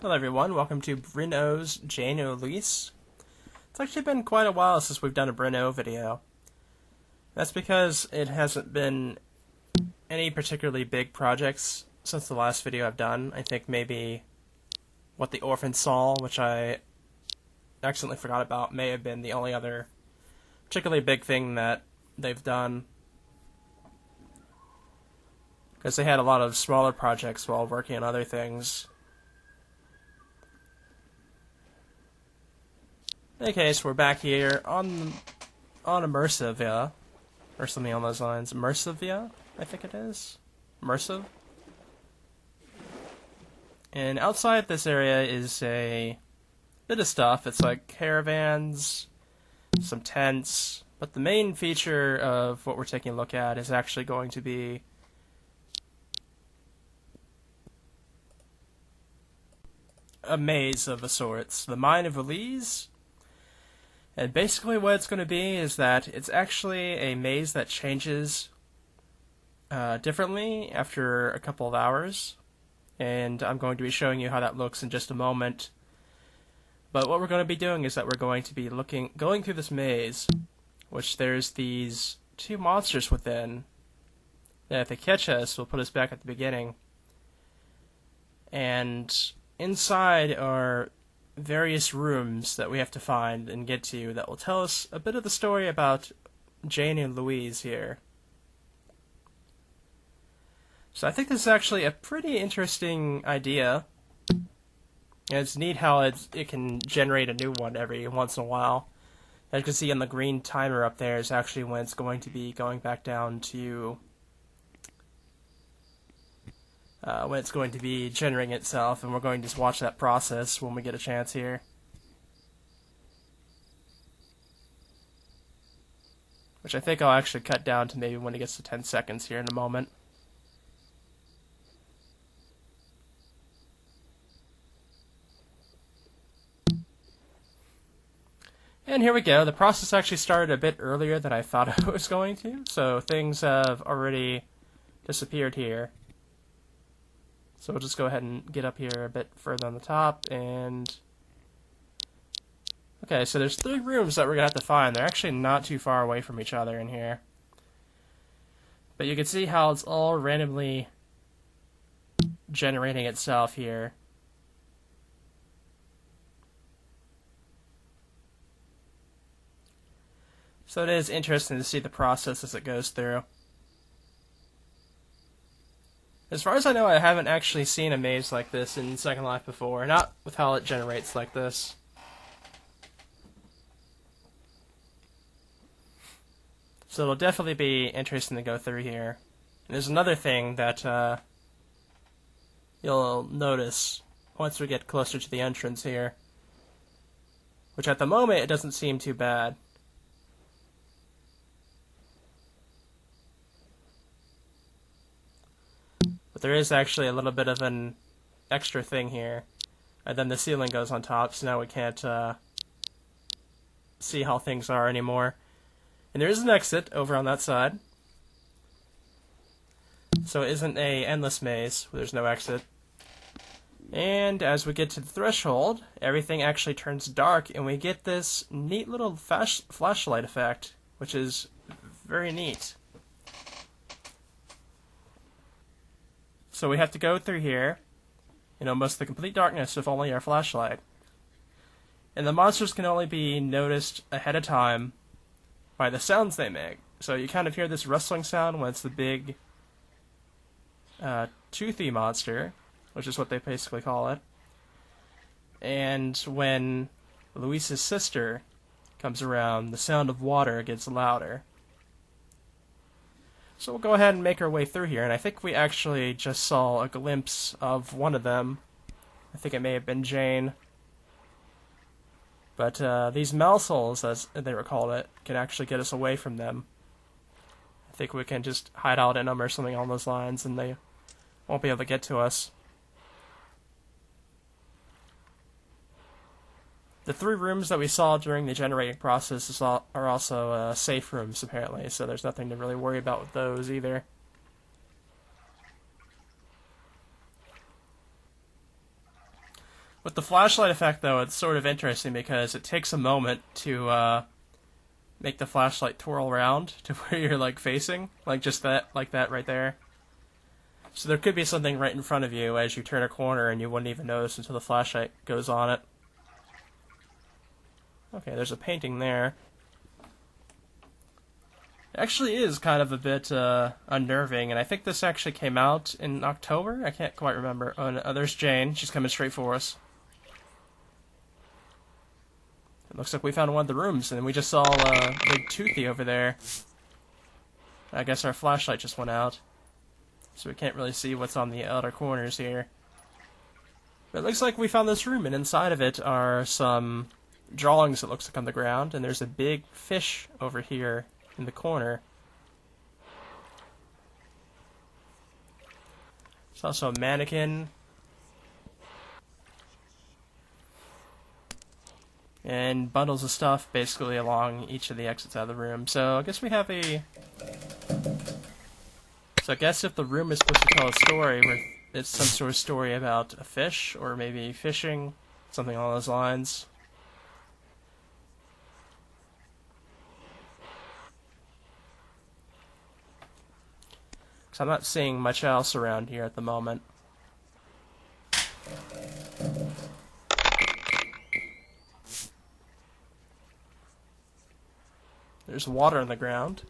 Hello everyone, welcome to Bryn Oh's Jane Eloise. It's actually been quite a while since we've done a Bryn Oh video. That's because it hasn't been any particularly big projects since the last video I've done. I think maybe What the Orphan Saw, which I accidentally forgot about, may have been the only other particularly big thing that they've done. Because they had a lot of smaller projects while working on other things. In any case, we're back here on Immersivia, or something on those lines. Immersivia, I think it is. Immersive. And outside this area is a bit of stuff. It's like caravans, some tents, but the main feature of what we're taking a look at is actually going to be a maze of the sorts. The Mine of Eloise. And basically what it's going to be is that it's actually a maze that changes differently after a couple of hours. And I'm going to be showing you how that looks in just a moment. But what we're going to be doing is that we're going to be going through this maze, which there's these two monsters within. That if they catch us, will put us back at the beginning. And inside are various rooms that we have to find and get to that will tell us a bit of the story about Jane and Eloise here. So I think this is actually a pretty interesting idea. And it's neat how it can generate a new one every once in a while. As you can see on the green timer up there is actually when it's going to be going back down to when it's going to be generating itself, and we're going to just watch that process when we get a chance here. Which I think I'll actually cut down to maybe when it gets to 10 seconds here in a moment. And here we go. The process actually started a bit earlier than I thought it was going to, so things have already disappeared here. So we'll just go ahead and get up here a bit further on the top, and okay, so there's 3 rooms that we're going to have to find. They're actually not too far away from each other in here. But you can see how it's all randomly generating itself here. So it is interesting to see the process as it goes through. As far as I know, I haven't actually seen a maze like this in Second Life before, not with how it generates like this. So it'll definitely be interesting to go through here. And there's another thing that you'll notice once we get closer to the entrance here, which at the moment it doesn't seem too bad. There is actually a little bit of an extra thing here, and then the ceiling goes on top, so now we can't see how things are anymore. And there is an exit over on that side, so it isn't an endless maze where there's no exit. And as we get to the threshold, everything actually turns dark, and we get this neat little flashlight effect, which is very neat. So we have to go through here in almost the complete darkness with only our flashlight. And the monsters can only be noticed ahead of time by the sounds they make. So you kind of hear this rustling sound when it's the big toothy monster, which is what they basically call it. And when Eloise's sister comes around, the sound of water gets louder. So we'll go ahead and make our way through here, and I think we actually just saw a glimpse of one of them. I think it may have been Jane. But these mouseholes, as they were called it, can actually get us away from them. I think we can just hide out in them or something along those lines, and they won't be able to get to us. The 3 rooms that we saw during the generating process are also safe rooms, apparently, so there's nothing to really worry about with those either. With the flashlight effect, though, it's sort of interesting because it takes a moment to make the flashlight twirl around to where you're like facing, like just that, like that right there. So there could be something right in front of you as you turn a corner and you wouldn't even notice until the flashlight goes on it. Okay, there's a painting there. It actually is kind of a bit unnerving, and I think this actually came out in October? I can't quite remember. Oh, no, there's Jane. She's coming straight for us. It looks like we found one of the rooms, and we just saw Big Toothy over there. I guess our flashlight just went out, so we can't really see what's on the outer corners here. But it looks like we found this room, and inside of it are some drawings, it looks like, on the ground, and there's a big fish over here in the corner. There's also a mannequin. And bundles of stuff basically along each of the exits out of the room. So I guess we have a... So I guess if the room is supposed to tell a story, where it's some sort of story about a fish, or maybe fishing, something along those lines. Because I'm not seeing much else around here at the moment. There's water on the ground.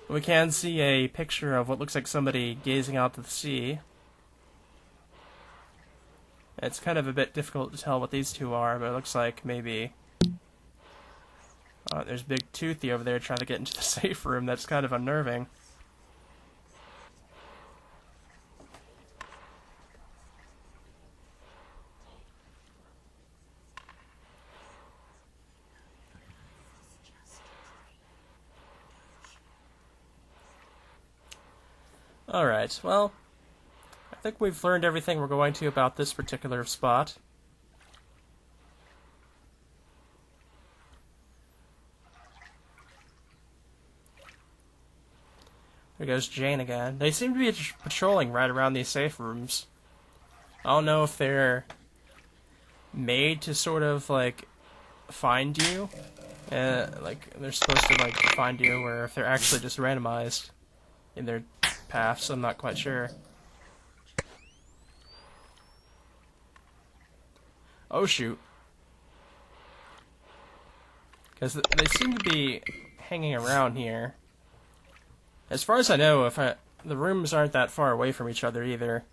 We can see a picture of what looks like somebody gazing out to the sea. It's kind of a bit difficult to tell what these two are, but it looks like maybe... there's Big Toothy over there trying to get into the safe room. That's kind of unnerving. Alright, well, I think we've learned everything we're going to about this particular spot. There goes Jane again. They seem to be patrolling right around these safe rooms. I don't know if they're made to sort of, like, find you. Like, they're supposed to, like, find you, or if they're actually just randomized in their paths, I'm not quite sure. Oh shoot. Because they seem to be hanging around here. As far as I know, the rooms aren't that far away from each other either.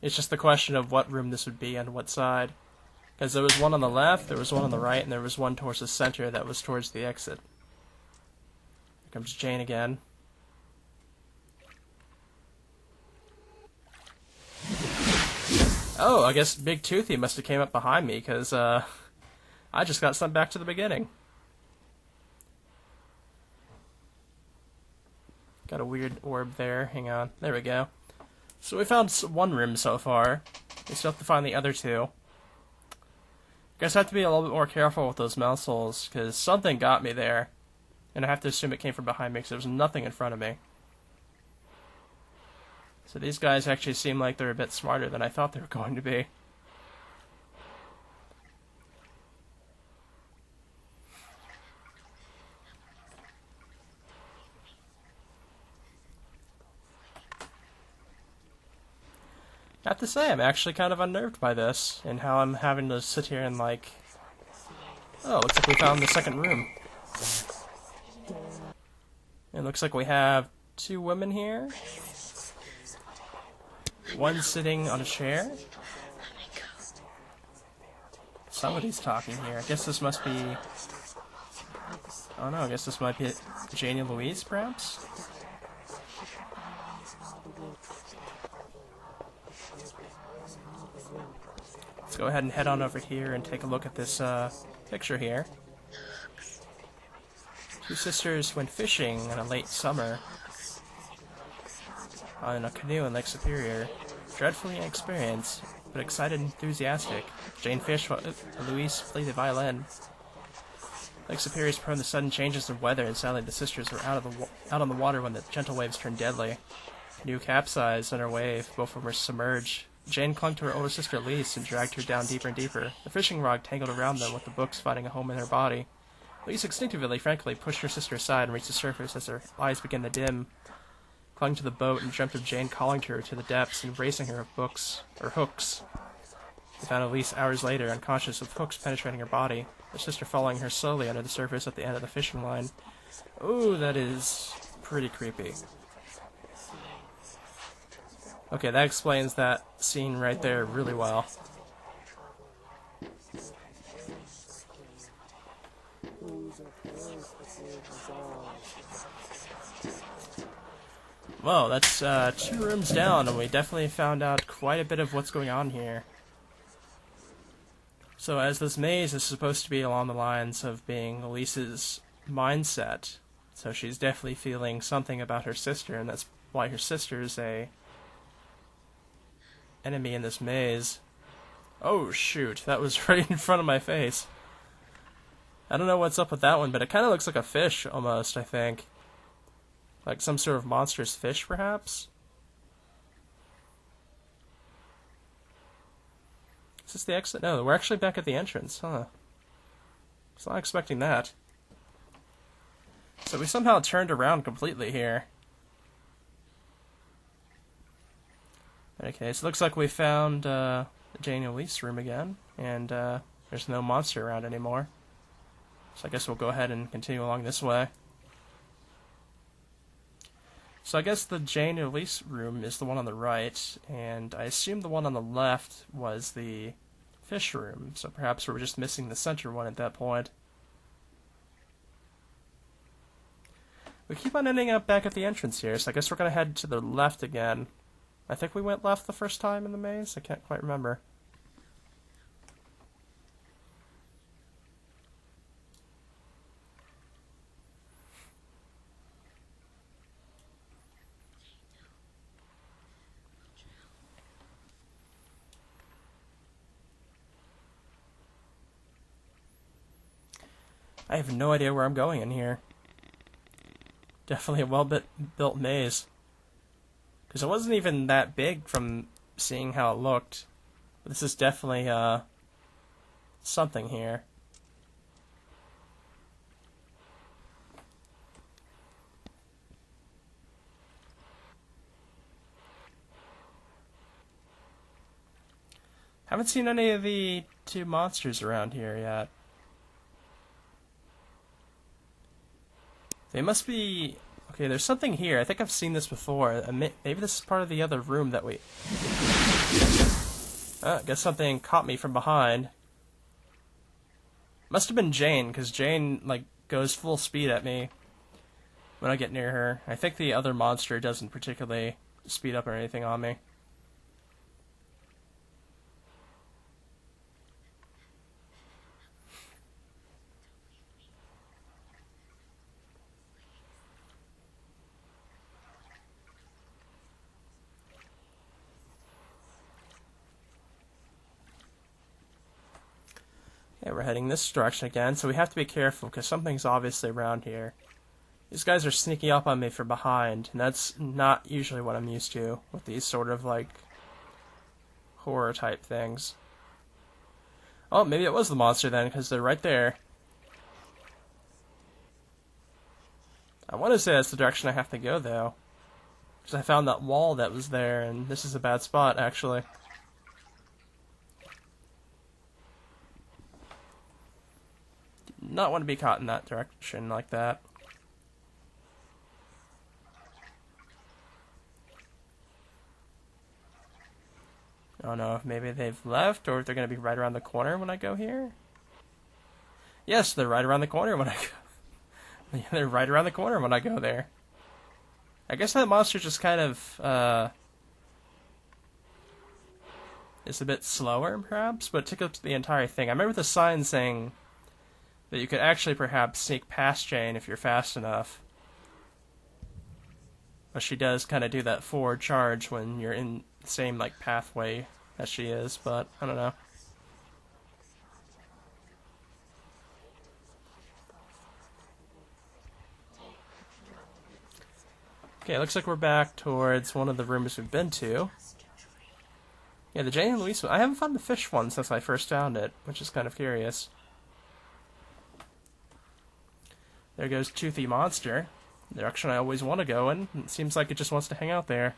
It's just the question of what room this would be and what side. Because there was one on the left, there was one on the right, and there was one towards the center that was towards the exit. Here comes Jane again. Oh, I guess Big Toothy must have came up behind me, because I just got sent back to the beginning. Got a weird orb there. Hang on. There we go. So we found one room so far. We still have to find the other two. Guess I have to be a little bit more careful with those mouse holes, because something got me there. And I have to assume it came from behind me, because there was nothing in front of me. So these guys actually seem like they're a bit smarter than I thought they were going to be. I have to say, I'm actually kind of unnerved by this, and how I'm having to sit here and like... Oh, looks like we found the second room. It looks like we have two women here. One sitting on a chair. Somebody's talking here. I guess this must be... Oh no, I guess this might be Jane and Eloise, perhaps? Let's go ahead and head on over here and take a look at this picture here. Two sisters went fishing in a late summer in a canoe in Lake Superior. Dreadfully inexperienced, but excited and enthusiastic. Jane fished while Eloise played the violin. Lake Superior is prone to sudden changes in weather, and sadly the sisters were out on the water when the gentle waves turned deadly. Canoe capsized under wave, both of them were submerged. Jane clung to her older sister Eloise and dragged her down deeper and deeper. The fishing rod tangled around them with the books finding a home in her body. Eloise instinctively, frankly, pushed her sister aside and reached the surface as her eyes began to dim, clung to the boat and dreamt of Jane calling to her to the depths and raising her with books, or hooks. They found Eloise hours later, unconscious with hooks penetrating her body, her sister following her slowly under the surface at the end of the fishing line. Ooh, that is pretty creepy. Okay, that explains that scene right there really well. Well, that's 2 rooms down, and we definitely found out quite a bit of what's going on here. So as this maze is supposed to be along the lines of being Elise's mindset, so she's definitely feeling something about her sister, and that's why her sister's a enemy in this maze. Oh shoot, that was right in front of my face. I don't know what's up with that one, but it kind of looks like a fish almost, I think. Like some sort of monstrous fish, perhaps? Is this the exit? No, we're actually back at the entrance, huh? I was not expecting that. So we somehow turned around completely here. Okay, so it looks like we found the Jane and Eloise room again, and there's no monster around anymore. So I guess we'll go ahead and continue along this way. So I guess the Jane and Eloise room is the one on the right, and I assume the one on the left was the fish room, so perhaps we were just missing the center one at that point. We keep on ending up back at the entrance here, so I guess we're going to head to the left again. I think we went left the first time in the maze? I can't quite remember. I have no idea where I'm going in here. Definitely a well-built maze. Because it wasn't even that big from seeing how it looked. But this is definitely, something here. Haven't seen any of the 2 monsters around here yet. They must be... Okay, there's something here. I think I've seen this before. Maybe this is part of the other room that we... I guess something caught me from behind. Must have been Jane, because Jane, like, goes full speed at me when I get near her. I think the other monster doesn't particularly speed up or anything on me. Yeah, we're heading this direction again, so we have to be careful, because something's obviously around here. These guys are sneaking up on me from behind, and that's not usually what I'm used to with these sort of, like, horror-type things. Oh, maybe it was the monster then, because they're right there. I want to say that's the direction I have to go, though. Because I found that wall that was there, and this is a bad spot, actually. Not want to be caught in that direction like that. I don't know if maybe they've left or if they're going to be right around the corner when I go here. Yes, they're right around the corner when I go. They're right around the corner when I go there. I guess that monster just kind of is a bit slower, perhaps, but it took up the entire thing. I remember the sign saying that you could actually perhaps sneak past Jane if you're fast enough. But she does kind of do that forward charge when you're in the same, like, pathway as she is, but I don't know. Okay, looks like we're back towards one of the rooms we've been to. Yeah, the Jane and Eloise one. I haven't found the fish one since I first found it, which is kind of curious. There goes Toothy Monster. The direction I always want to go in. It seems like it just wants to hang out there.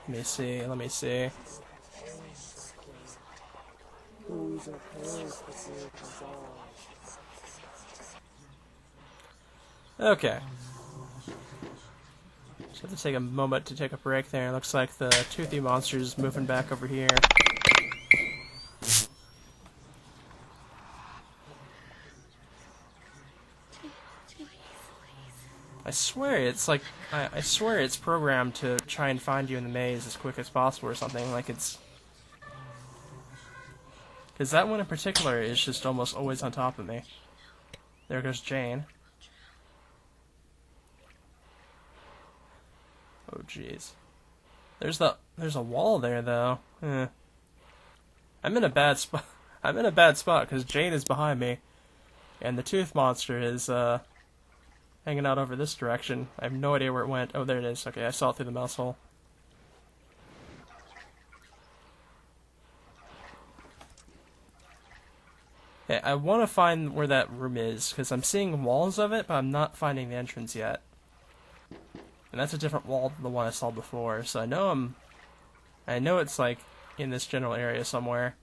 Let me see. Okay. Just have to take a moment to take a break there. It looks like the Toothy Monster's moving back over here. I swear it's like, I swear it's programmed to try and find you in the maze as quick as possible or something, like it's... Because that one in particular is just almost always on top of me. There goes Jane. Oh jeez. There's a wall there though. I'm in a bad spot. I'm in a bad spot because Jane is behind me, and the Tooth Monster is hanging out over this direction. I have no idea where it went. Oh, there it is. Okay, I saw it through the mouse hole. Okay, I want to find where that room is, because I'm seeing walls of it, but I'm not finding the entrance yet. And that's a different wall than the one I saw before, so I know it's like in this general area somewhere.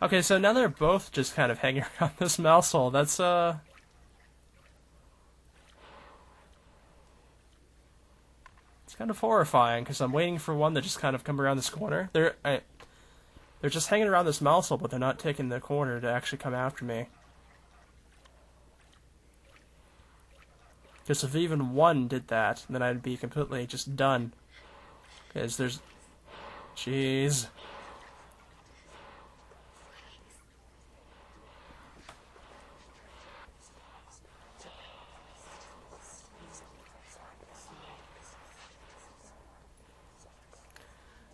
Okay, so now they're both just kind of hanging around this mouse hole. That's, it's kind of horrifying, because I'm waiting for one to just kind of come around this corner. They're just hanging around this mouse hole, but they're not taking the corner to actually come after me. Because if even one did that, then I'd be completely just done. Because there's... Jeez.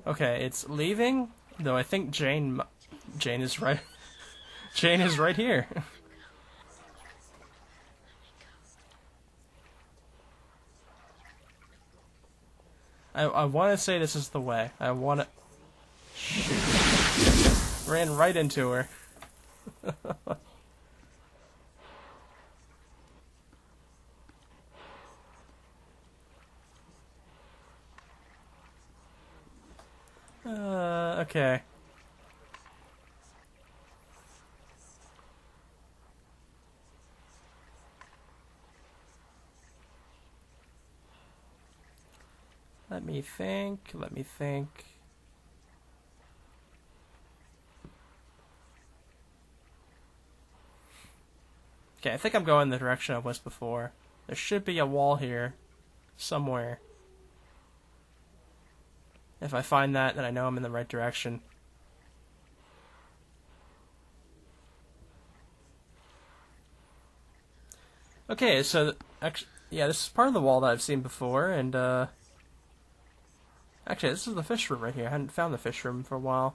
Okay, it's leaving, though I think Jane is right. Jane is right here. I want to say this is the way. I want to... Shoot. Ran right into her. Okay. Let me think. Okay, I think I'm going the direction I was before. There should be a wall here, somewhere. If I find that, then I know I'm in the right direction. Okay, so, actually, yeah, this is part of the wall that I've seen before, and, actually, this is the fish room right here. I hadn't found the fish room for a while.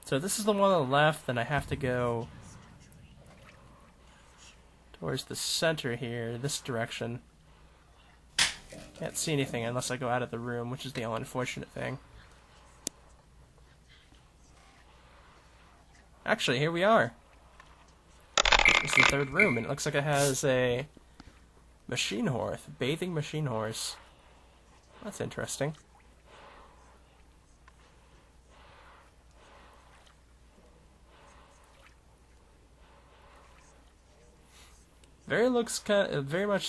So this is the one on the left, then I have to go towards the center here, this direction. Can't see anything unless I go out of the room, which is the only unfortunate thing. Actually, here we are. This is the third room, and it looks like it has a machine horse, bathing machine horse. That's interesting. Very much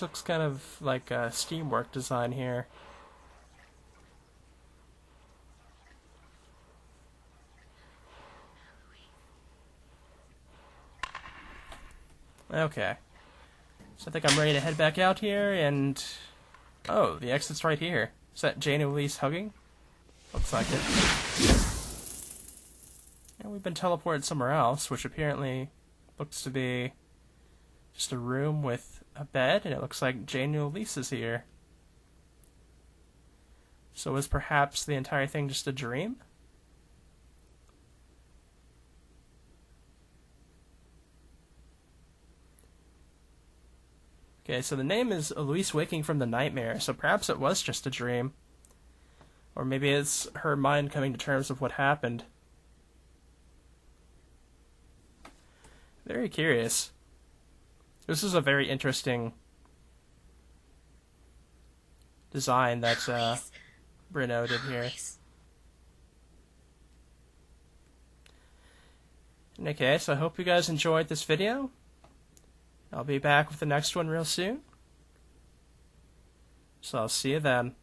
looks kind of like a steamwork design here. Okay. So I think I'm ready to head back out here, and... Oh, the exit's right here. Is that Jane and Eloise hugging? Looks like it. And we've been teleported somewhere else, which apparently looks to be just a room with a bed, and it looks like Jane and Eloise is here. So was perhaps the entire thing just a dream? Okay, so the name is Eloise Waking from the Nightmare, so perhaps it was just a dream. Or maybe it's her mind coming to terms with what happened. Very curious. This is a very interesting design that Bryn Oh did here. In any case, I hope you guys enjoyed this video. I'll be back with the next one real soon. So I'll see you then.